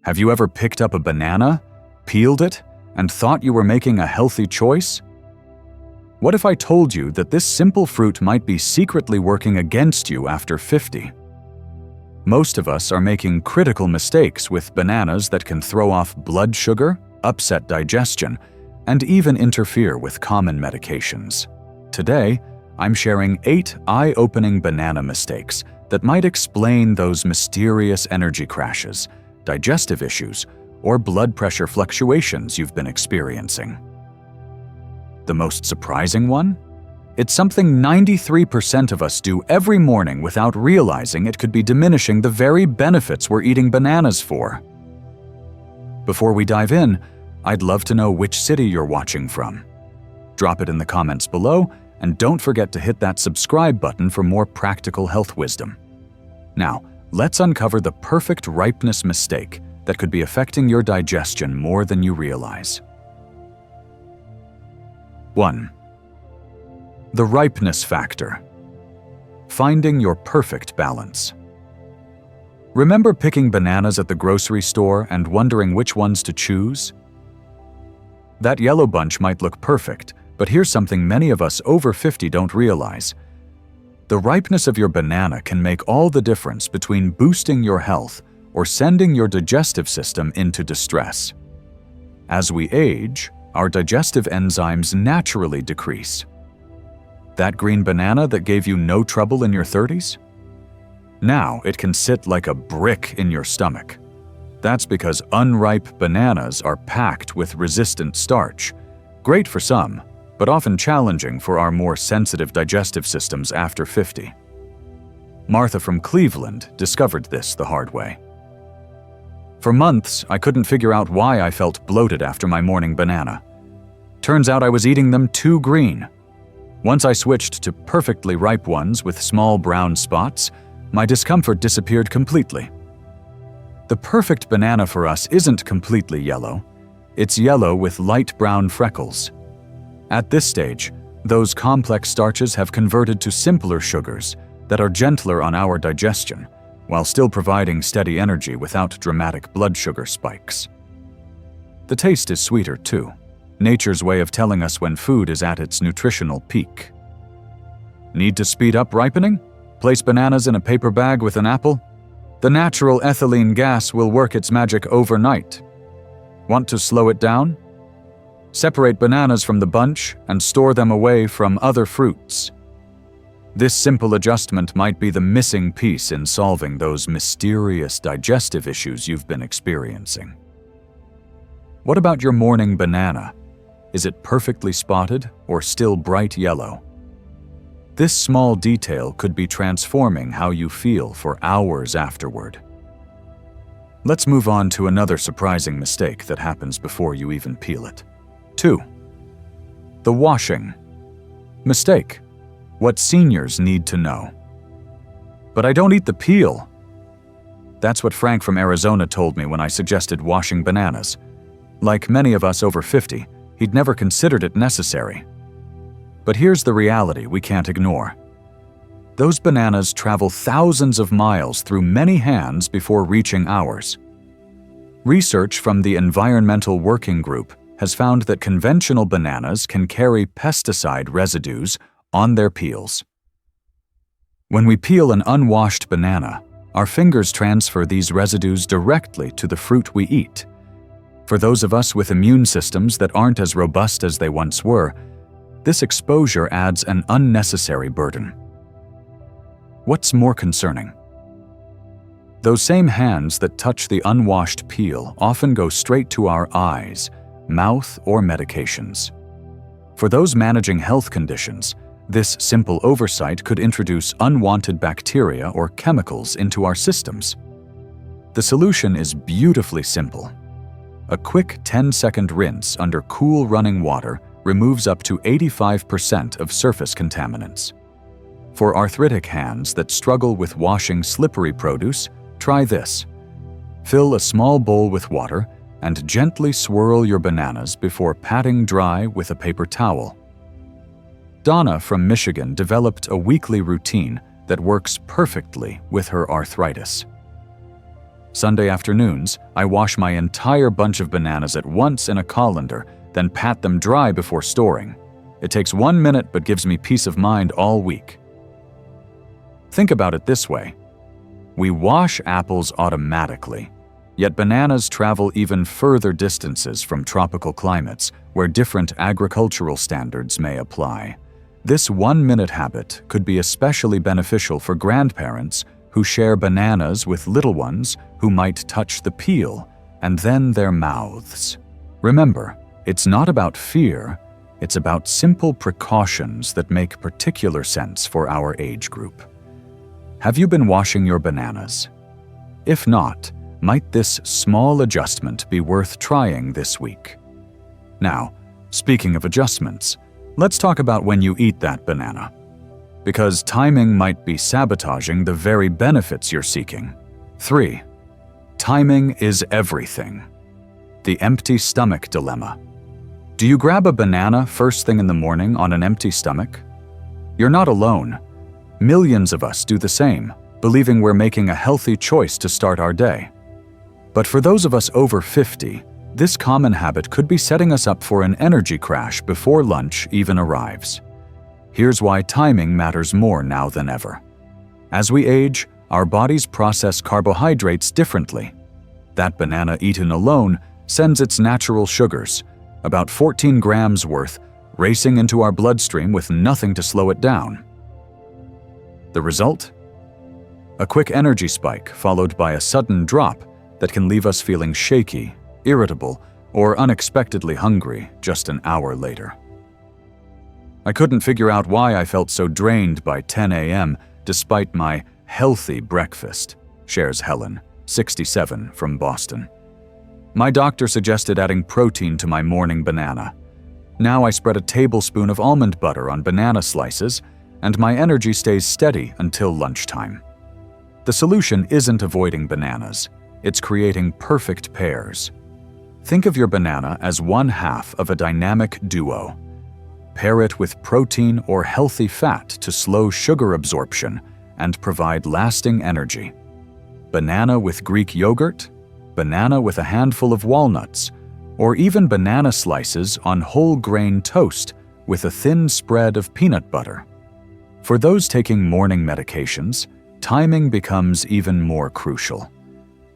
Have you ever picked up a banana, peeled it, and thought you were making a healthy choice? What if I told you that this simple fruit might be secretly working against you after 50? Most of us are making critical mistakes with bananas that can throw off blood sugar, upset digestion, and even interfere with common medications. Today, I'm sharing 8 eye-opening banana mistakes that might explain those mysterious energy crashes, digestive issues, or blood pressure fluctuations you've been experiencing. The most surprising one? It's something 93% of us do every morning without realizing it could be diminishing the very benefits we're eating bananas for. Before we dive in, I'd love to know which city you're watching from. Drop it in the comments below, and don't forget to hit that subscribe button for more practical health wisdom. Now, let's uncover the perfect ripeness mistake that could be affecting your digestion more than you realize. 1. The ripeness factor. Finding your perfect balance. Remember picking bananas at the grocery store and wondering which ones to choose? That yellow bunch might look perfect, but here's something many of us over 50 don't realize. The ripeness of your banana can make all the difference between boosting your health or sending your digestive system into distress. As we age, our digestive enzymes naturally decrease. That green banana that gave you no trouble in your 30s? Now it can sit like a brick in your stomach. That's because unripe bananas are packed with resistant starch, great for some, but often challenging for our more sensitive digestive systems after 50. Martha from Cleveland discovered this the hard way. For months, I couldn't figure out why I felt bloated after my morning banana. Turns out I was eating them too green. Once I switched to perfectly ripe ones with small brown spots, my discomfort disappeared completely. The perfect banana for us isn't completely yellow. It's yellow with light brown freckles. At this stage, those complex starches have converted to simpler sugars that are gentler on our digestion, while still providing steady energy without dramatic blood sugar spikes. The taste is sweeter too, nature's way of telling us when food is at its nutritional peak. Need to speed up ripening? Place bananas in a paper bag with an apple? The natural ethylene gas will work its magic overnight. Want to slow it down? Separate bananas from the bunch and store them away from other fruits. This simple adjustment might be the missing piece in solving those mysterious digestive issues you've been experiencing. What about your morning banana? Is it perfectly spotted or still bright yellow? This small detail could be transforming how you feel for hours afterward. Let's move on to another surprising mistake that happens before you even peel it. 2. The washing mistake. What seniors need to know. But I don't eat the peel. That's what Frank from Arizona told me when I suggested washing bananas. Like many of us over 50, he'd never considered it necessary. But here's the reality we can't ignore. Those bananas travel thousands of miles through many hands before reaching ours. Research from the Environmental Working Group has found that conventional bananas can carry pesticide residues on their peels. When we peel an unwashed banana, our fingers transfer these residues directly to the fruit we eat. For those of us with immune systems that aren't as robust as they once were, this exposure adds an unnecessary burden. What's more concerning? Those same hands that touch the unwashed peel often go straight to our eyes, mouth, or medications. For those managing health conditions, this simple oversight could introduce unwanted bacteria or chemicals into our systems. The solution is beautifully simple. A quick 10-second rinse under cool running water removes up to 85% of surface contaminants. For arthritic hands that struggle with washing slippery produce, try this. Fill a small bowl with water and gently swirl your bananas before patting dry with a paper towel. Donna from Michigan developed a weekly routine that works perfectly with her arthritis. Sunday afternoons, I wash my entire bunch of bananas at once in a colander, then pat them dry before storing. It takes 1 minute but gives me peace of mind all week. Think about it this way. We wash apples automatically, yet bananas travel even further distances from tropical climates where different agricultural standards may apply. This 1-minute habit could be especially beneficial for grandparents who share bananas with little ones who might touch the peel and then their mouths. Remember, it's not about fear, it's about simple precautions that make particular sense for our age group. Have you been washing your bananas? If not, might this small adjustment be worth trying this week? Now, speaking of adjustments, let's talk about when you eat that banana. Because timing might be sabotaging the very benefits you're seeking. 3. Timing is everything. The empty stomach dilemma. Do you grab a banana first thing in the morning on an empty stomach? You're not alone. Millions of us do the same, believing we're making a healthy choice to start our day. But for those of us over 50, this common habit could be setting us up for an energy crash before lunch even arrives. Here's why timing matters more now than ever. As we age, our bodies process carbohydrates differently. That banana eaten alone sends its natural sugars, about 14 grams worth, racing into our bloodstream with nothing to slow it down. The result? A quick energy spike followed by a sudden drop that can leave us feeling shaky, irritable, or unexpectedly hungry just an hour later. I couldn't figure out why I felt so drained by 10 a.m. despite my healthy breakfast, shares Helen, 67, from Boston. My doctor suggested adding protein to my morning banana. Now I spread a tablespoon of almond butter on banana slices, and my energy stays steady until lunchtime. The solution isn't avoiding bananas, it's creating perfect pairs. Think of your banana as one half of a dynamic duo. Pair it with protein or healthy fat to slow sugar absorption and provide lasting energy. Banana with Greek yogurt, banana with a handful of walnuts, or even banana slices on whole grain toast with a thin spread of peanut butter. For those taking morning medications, timing becomes even more crucial.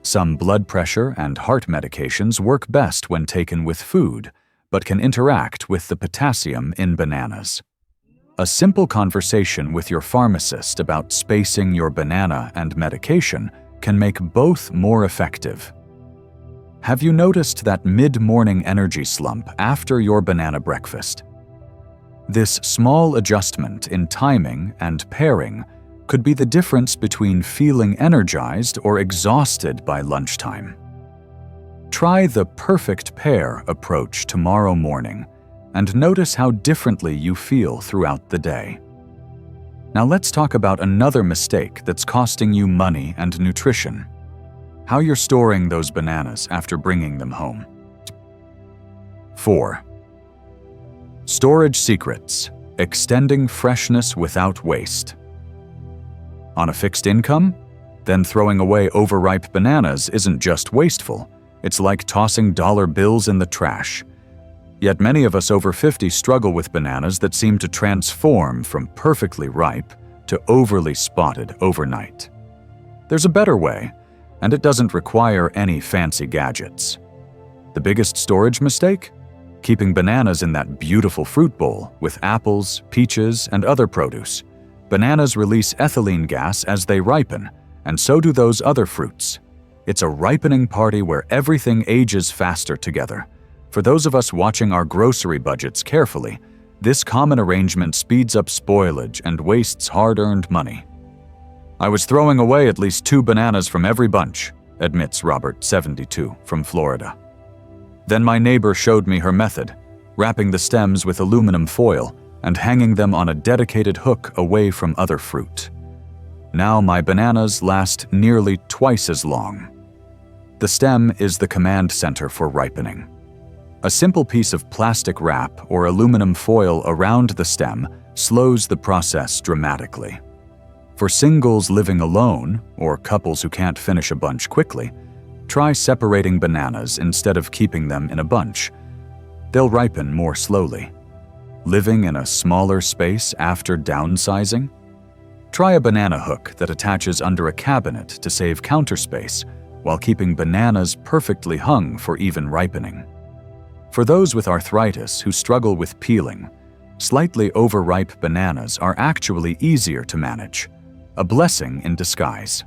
Some blood pressure and heart medications work best when taken with food, but can interact with the potassium in bananas. A simple conversation with your pharmacist about spacing your banana and medication can make both more effective. Have you noticed that mid-morning energy slump after your banana breakfast? This small adjustment in timing and pairing could be the difference between feeling energized or exhausted by lunchtime. Try the perfect pair approach tomorrow morning and notice how differently you feel throughout the day. Now let's talk about another mistake that's costing you money and nutrition. How you're storing those bananas after bringing them home. 4. Storage secrets: extending freshness without waste. On a fixed income? Then throwing away overripe bananas isn't just wasteful, it's like tossing dollar bills in the trash. Yet many of us over 50 struggle with bananas that seem to transform from perfectly ripe to overly spotted overnight. There's a better way, and it doesn't require any fancy gadgets. The biggest storage mistake? Keeping bananas in that beautiful fruit bowl with apples, peaches, and other produce. Bananas release ethylene gas as they ripen, and so do those other fruits. It's a ripening party where everything ages faster together. For those of us watching our grocery budgets carefully, this common arrangement speeds up spoilage and wastes hard-earned money. I was throwing away at least 2 bananas from every bunch, admits Robert, 72, from Florida. Then my neighbor showed me her method, wrapping the stems with aluminum foil and hanging them on a dedicated hook away from other fruit. Now my bananas last nearly twice as long. The stem is the command center for ripening. A simple piece of plastic wrap or aluminum foil around the stem slows the process dramatically. For singles living alone, or couples who can't finish a bunch quickly, Try separating bananas instead of keeping them in a bunch. They'll ripen more slowly. Living in a smaller space after downsizing? Try a banana hook that attaches under a cabinet to save counter space while keeping bananas perfectly hung for even ripening. For those with arthritis who struggle with peeling, slightly overripe bananas are actually easier to manage, a blessing in disguise.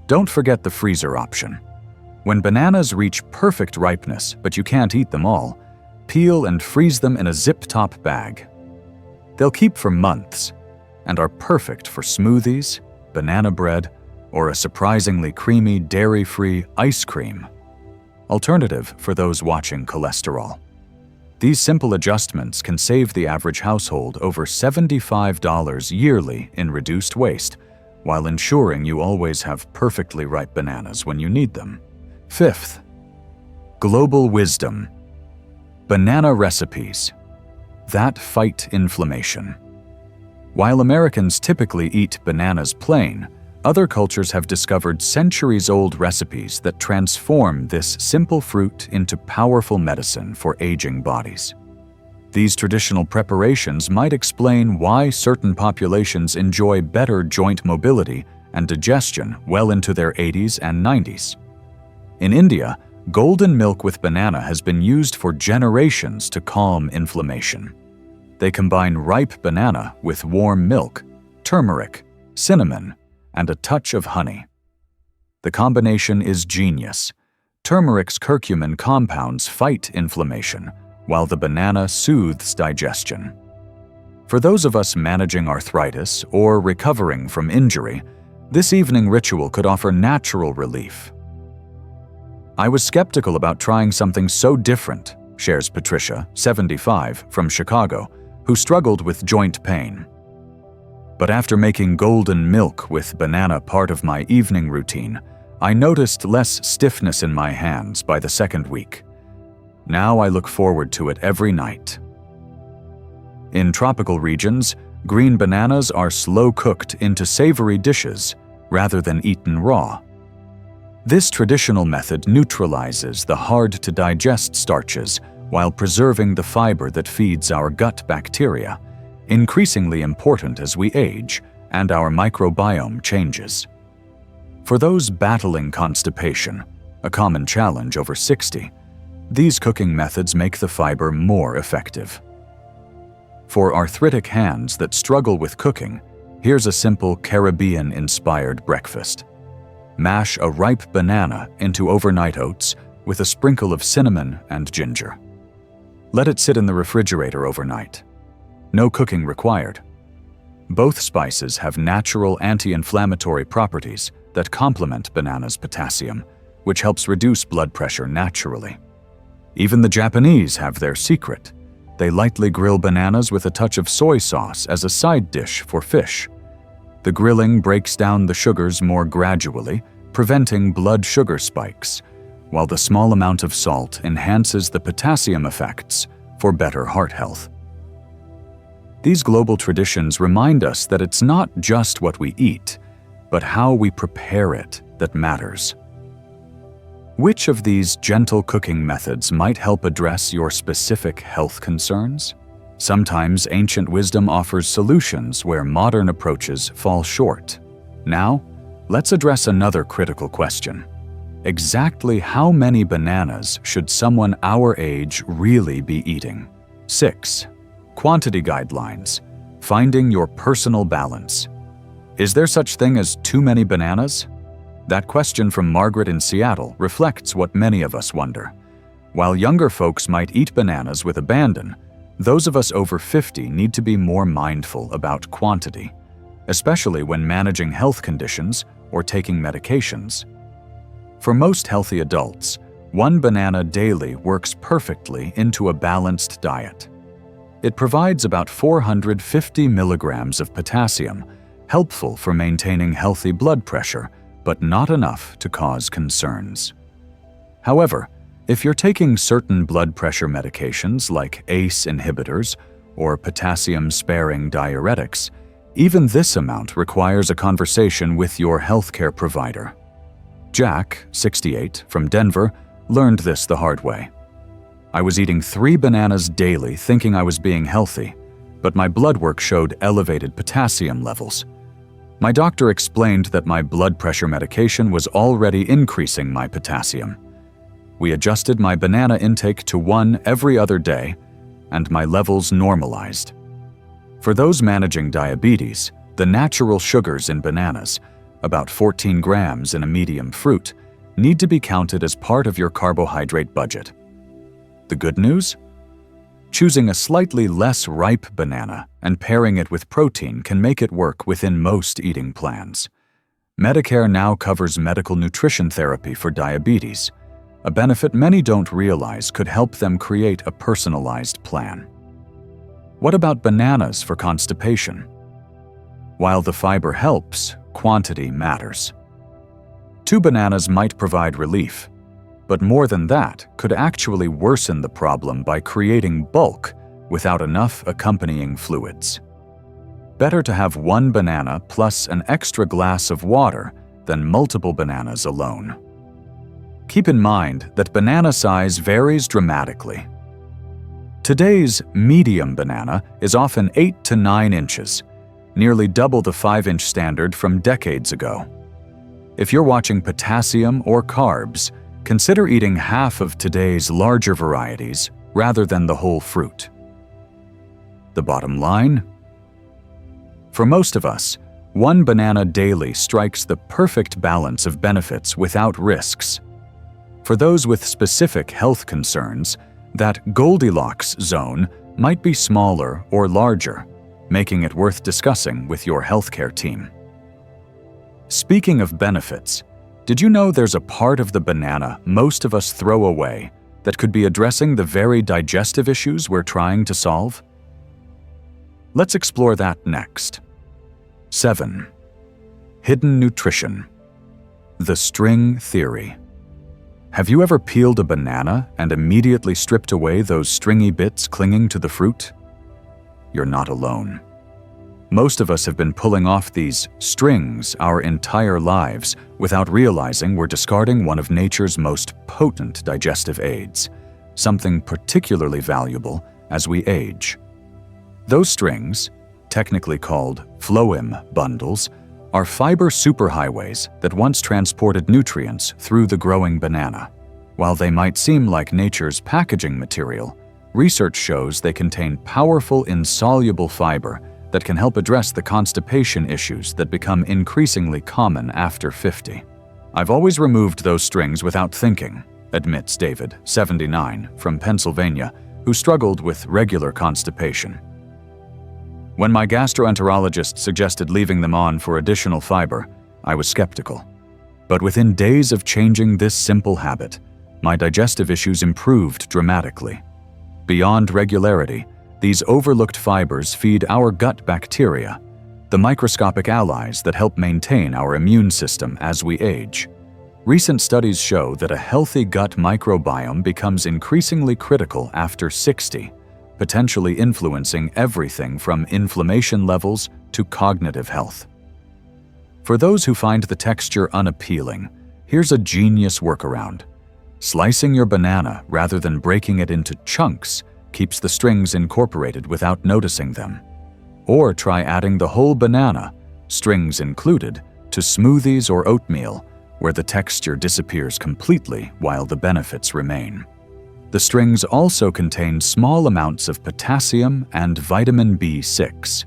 Don't forget the freezer option. When bananas reach perfect ripeness but you can't eat them all, peel and freeze them in a zip-top bag. They'll keep for months and are perfect for smoothies, banana bread, or a surprisingly creamy dairy-free ice cream. Alternative for those watching cholesterol. These simple adjustments can save the average household over $75 yearly in reduced waste, while ensuring you always have perfectly ripe bananas when you need them. Fifth, global wisdom. Banana recipes that fight inflammation. While Americans typically eat bananas plain, other cultures have discovered centuries-old recipes that transform this simple fruit into powerful medicine for aging bodies. These traditional preparations might explain why certain populations enjoy better joint mobility and digestion well into their 80s and 90s. In India, golden milk with banana has been used for generations to calm inflammation. They combine ripe banana with warm milk, turmeric, cinnamon, and a touch of honey. The combination is genius. Turmeric's curcumin compounds fight inflammation, while the banana soothes digestion. For those of us managing arthritis or recovering from injury, this evening ritual could offer natural relief. I was skeptical about trying something so different, shares Patricia, 75, from Chicago, who struggled with joint pain. But after making golden milk with banana part of my evening routine, I noticed less stiffness in my hands by the second week. Now I look forward to it every night. In tropical regions, green bananas are slow-cooked into savory dishes rather than eaten raw. This traditional method neutralizes the hard-to-digest starches while preserving the fiber that feeds our gut bacteria, increasingly important as we age and our microbiome changes. For those battling constipation, a common challenge over 60, these cooking methods make the fiber more effective. For arthritic hands that struggle with cooking, here's a simple Caribbean-inspired breakfast. Mash a ripe banana into overnight oats with a sprinkle of cinnamon and ginger. Let it sit in the refrigerator overnight. No cooking required. Both spices have natural anti-inflammatory properties that complement banana's potassium, which helps reduce blood pressure naturally. Even the Japanese have their secret. They lightly grill bananas with a touch of soy sauce as a side dish for fish. The grilling breaks down the sugars more gradually, preventing blood sugar spikes, while the small amount of salt enhances the potassium effects for better heart health. These global traditions remind us that it's not just what we eat, but how we prepare it that matters. Which of these gentle cooking methods might help address your specific health concerns? Sometimes ancient wisdom offers solutions where modern approaches fall short. Now, let's address another critical question. Exactly how many bananas should someone our age really be eating? 6. Quantity guidelines. Finding your personal balance. Is there such thing as too many bananas? That question from Margaret in Seattle reflects what many of us wonder. While younger folks might eat bananas with abandon, those of us over 50 need to be more mindful about quantity, especially when managing health conditions or taking medications. For most healthy adults, 1 banana daily works perfectly into a balanced diet. It provides about 450 milligrams of potassium, helpful for maintaining healthy blood pressure, but not enough to cause concerns. However, if you're taking certain blood pressure medications like ACE inhibitors or potassium-sparing diuretics, even this amount requires a conversation with your healthcare provider. Jack, 68, from Denver, learned this the hard way. I was eating 3 bananas daily thinking I was being healthy, but my blood work showed elevated potassium levels. My doctor explained that my blood pressure medication was already increasing my potassium. We adjusted my banana intake to 1 every other day, and my levels normalized. For those managing diabetes, the natural sugars in bananas, about 14 grams in a medium fruit, need to be counted as part of your carbohydrate budget. The good news? Choosing a slightly less ripe banana and pairing it with protein can make it work within most eating plans. Medicare now covers medical nutrition therapy for diabetes, a benefit many don't realize could help them create a personalized plan. What about bananas for constipation? While the fiber helps, quantity matters. 2 bananas might provide relief, but more than that could actually worsen the problem by creating bulk without enough accompanying fluids. Better to have 1 banana plus an extra glass of water than multiple bananas alone. Keep in mind that banana size varies dramatically. Today's medium banana is often 8 to 9 inches, nearly double the 5-inch standard from decades ago. If you're watching potassium or carbs, consider eating half of today's larger varieties rather than the whole fruit. The bottom line? For most of us, 1 banana daily strikes the perfect balance of benefits without risks. For those with specific health concerns, that Goldilocks zone might be smaller or larger, making it worth discussing with your healthcare team. Speaking of benefits, did you know there's a part of the banana most of us throw away that could be addressing the very digestive issues we're trying to solve? Let's explore that next. 7. Hidden nutrition. The string theory. Have you ever peeled a banana and immediately stripped away those stringy bits clinging to the fruit? You're not alone. Most of us have been pulling off these strings our entire lives without realizing we're discarding one of nature's most potent digestive aids, something particularly valuable as we age. Those strings, technically called phloem bundles, are fiber superhighways that once transported nutrients through the growing banana. While they might seem like nature's packaging material, research shows they contain powerful insoluble fiber that can help address the constipation issues that become increasingly common after 50. I've always removed those strings without thinking, admits David, 79, from Pennsylvania, who struggled with regular constipation. When my gastroenterologist suggested leaving them on for additional fiber, I was skeptical. But within days of changing this simple habit, my digestive issues improved dramatically. Beyond regularity, these overlooked fibers feed our gut bacteria, the microscopic allies that help maintain our immune system as we age. Recent studies show that a healthy gut microbiome becomes increasingly critical after 60, potentially influencing everything from inflammation levels to cognitive health. For those who find the texture unappealing, here's a genius workaround. Slicing your banana rather than breaking it into chunks keeps the strings incorporated without noticing them. Or try adding the whole banana, strings included, to smoothies or oatmeal, where the texture disappears completely while the benefits remain. The strings also contain small amounts of potassium and vitamin B6,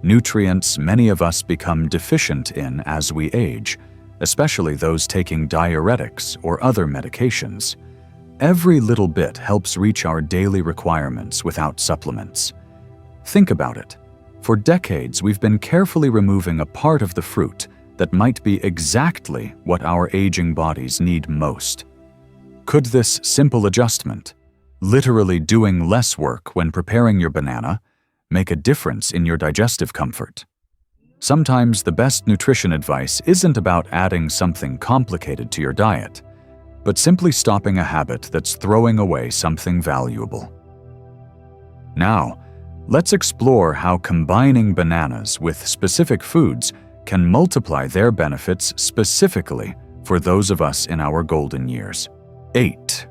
nutrients many of us become deficient in as we age, especially those taking diuretics or other medications. Every little bit helps reach our daily requirements without supplements. Think about it. For decades, we've been carefully removing a part of the fruit that might be exactly what our aging bodies need most. Could this simple adjustment, literally doing less work when preparing your banana, make a difference in your digestive comfort? Sometimes the best nutrition advice isn't about adding something complicated to your diet, but simply stopping a habit that's throwing away something valuable. Now, let's explore how combining bananas with specific foods can multiply their benefits specifically for those of us in our golden years. 8.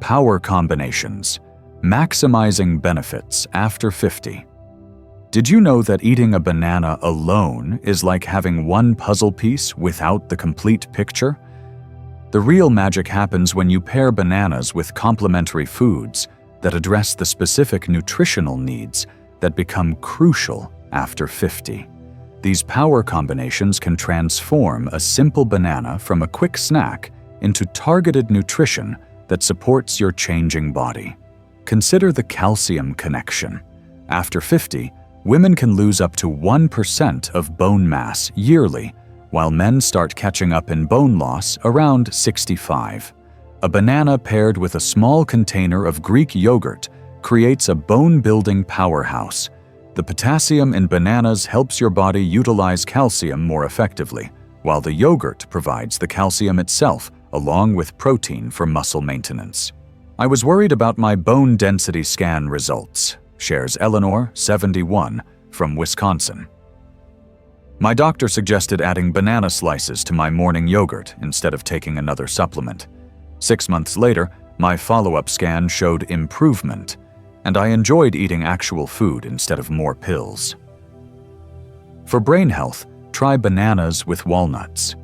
Power combinations. Maximizing benefits after 50. Did you know that eating a banana alone is like having one puzzle piece without the complete picture? The real magic happens when you pair bananas with complementary foods that address the specific nutritional needs that become crucial after 50. These power combinations can transform a simple banana from a quick snack into targeted nutrition that supports your changing body. Consider the calcium connection. After 50, women can lose up to 1% of bone mass yearly, while men start catching up in bone loss around 65. A banana paired with a small container of Greek yogurt creates a bone-building powerhouse. The potassium in bananas helps your body utilize calcium more effectively, while the yogurt provides the calcium itself, along with protein for muscle maintenance. I was worried about my bone density scan results, shares Eleanor, 71, from Wisconsin. My doctor suggested adding banana slices to my morning yogurt instead of taking another supplement. 6 months later, my follow-up scan showed improvement, and I enjoyed eating actual food instead of more pills. For brain health, try bananas with walnuts.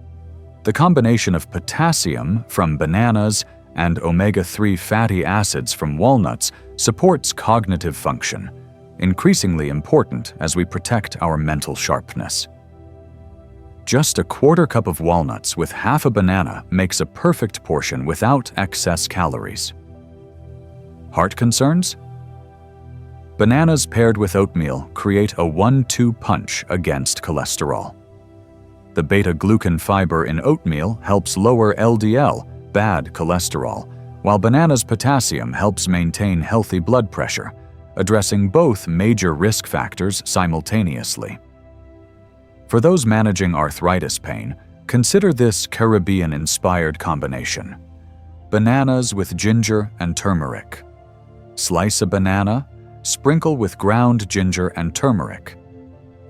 The combination of potassium from bananas and omega-3 fatty acids from walnuts supports cognitive function, increasingly important as we protect our mental sharpness. Just a quarter cup of walnuts with half a banana makes a perfect portion without excess calories. Heart concerns? Bananas paired with oatmeal create a 1-2 punch against cholesterol. The beta-glucan fiber in oatmeal helps lower LDL, bad cholesterol, while banana's potassium helps maintain healthy blood pressure, addressing both major risk factors simultaneously. For those managing arthritis pain, consider this Caribbean-inspired combination. Bananas with ginger and turmeric. Slice a banana, sprinkle with ground ginger and turmeric.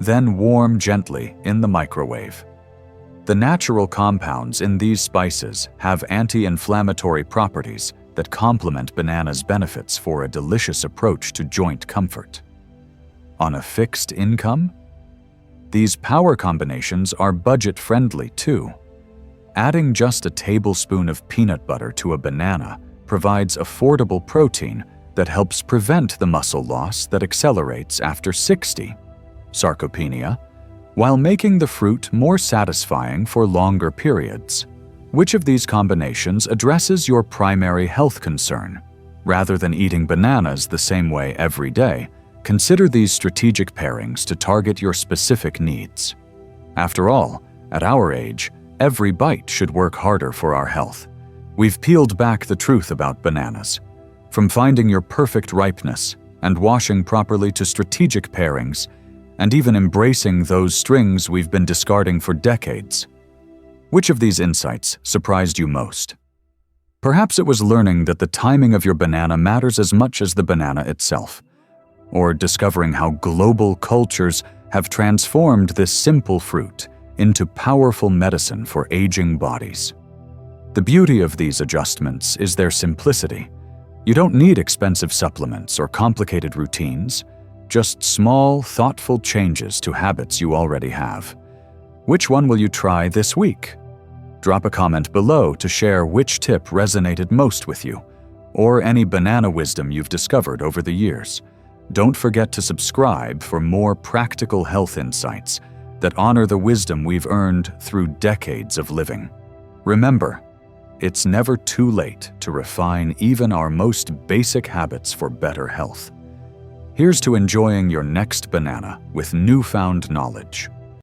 Then warm gently in the microwave. The natural compounds in these spices have anti-inflammatory properties that complement banana's benefits for a delicious approach to joint comfort. On a fixed income? These power combinations are budget-friendly too. Adding just a tablespoon of peanut butter to a banana provides affordable protein that helps prevent the muscle loss that accelerates after 60, sarcopenia, while making the fruit more satisfying for longer periods. Which of these combinations addresses your primary health concern? Rather than eating bananas the same way every day, consider these strategic pairings to target your specific needs. After all, at our age, every bite should work harder for our health. We've peeled back the truth about bananas. From finding your perfect ripeness and washing properly to strategic pairings, and even embracing those strings we've been discarding for decades. Which of these insights surprised you most? Perhaps it was learning that the timing of your banana matters as much as the banana itself, or discovering how global cultures have transformed this simple fruit into powerful medicine for aging bodies. The beauty of these adjustments is their simplicity. You don't need expensive supplements or complicated routines, just small, thoughtful changes to habits you already have. Which one will you try this week? Drop a comment below to share which tip resonated most with you, or any banana wisdom you've discovered over the years. Don't forget to subscribe for more practical health insights that honor the wisdom we've earned through decades of living. Remember, it's never too late to refine even our most basic habits for better health. Here's to enjoying your next banana with newfound knowledge.